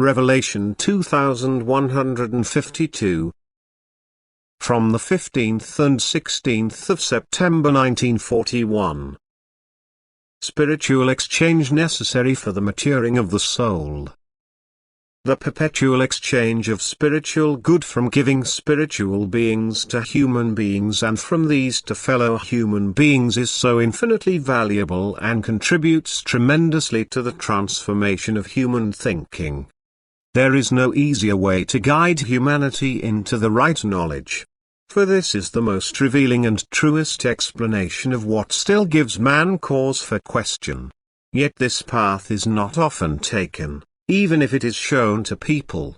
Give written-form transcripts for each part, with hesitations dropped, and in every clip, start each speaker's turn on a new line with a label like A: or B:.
A: Revelation 2152. From the 15th and 16th of September 1941. Spiritual exchange necessary for the maturing of the soul. The perpetual exchange of spiritual good from giving spiritual beings to human beings and from these to fellow human beings is so infinitely valuable and contributes tremendously to the transformation of human thinking. There is no easier way to guide humanity into the right knowledge. For this is the most revealing and truest explanation of what still gives man cause for question. Yet this path is not often taken, even if it is shown to people.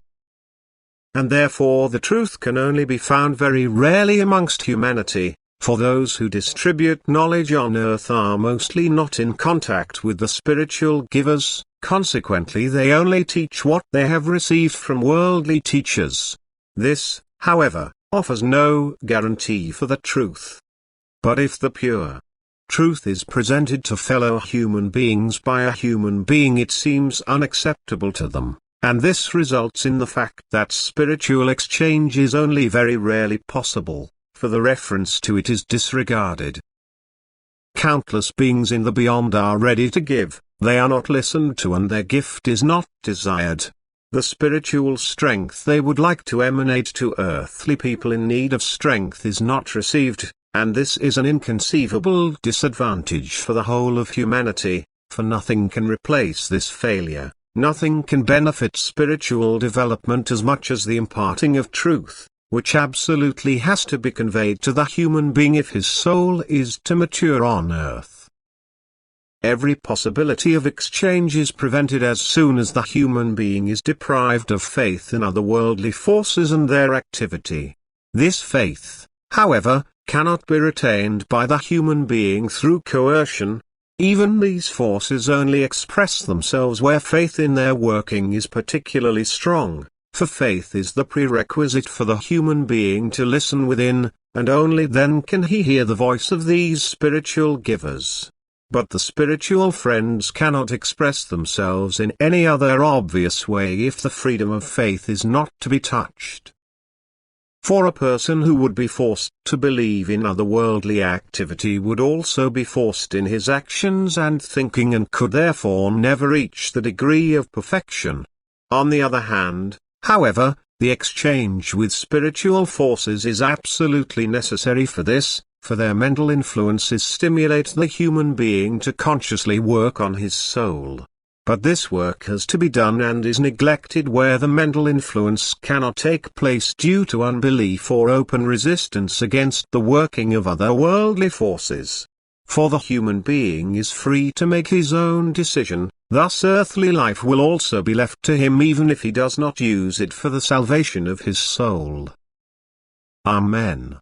A: And therefore the truth can only be found very rarely amongst humanity, for those who distribute knowledge on earth are mostly not in contact with the spiritual givers, consequently they only teach what they have received from worldly teachers. This, however, offers no guarantee for the truth. But if the pure truth is presented to fellow human beings by a human being, it seems unacceptable to them, and this results in the fact that spiritual exchange is only very rarely possible, for the reference to it is disregarded. Countless beings in the beyond are ready to give, they are not listened to and their gift is not desired. The spiritual strength they would like to emanate to earthly people in need of strength is not received, and this is an inconceivable disadvantage for the whole of humanity, for nothing can replace this failure, nothing can benefit spiritual development as much as the imparting of truth, which absolutely has to be conveyed to the human being if his soul is to mature on earth. Every possibility of exchange is prevented as soon as the human being is deprived of faith in otherworldly forces and their activity. This faith, however, cannot be retained by the human being through coercion. Even these forces only express themselves where faith in their working is particularly strong, for faith is the prerequisite for the human being to listen within, and only then can he hear the voice of these spiritual givers. But the spiritual friends cannot express themselves in any other obvious way if the freedom of faith is not to be touched. For a person who would be forced to believe in otherworldly activity would also be forced in his actions and thinking and could therefore never reach the degree of perfection. On the other hand, however, the exchange with spiritual forces is absolutely necessary for this, for their mental influences stimulate the human being to consciously work on his soul. But this work has to be done and is neglected where the mental influence cannot take place due to unbelief or open resistance against the working of otherworldly forces. For the human being is free to make his own decision, thus earthly life will also be left to him even if he does not use it for the salvation of his soul. Amen.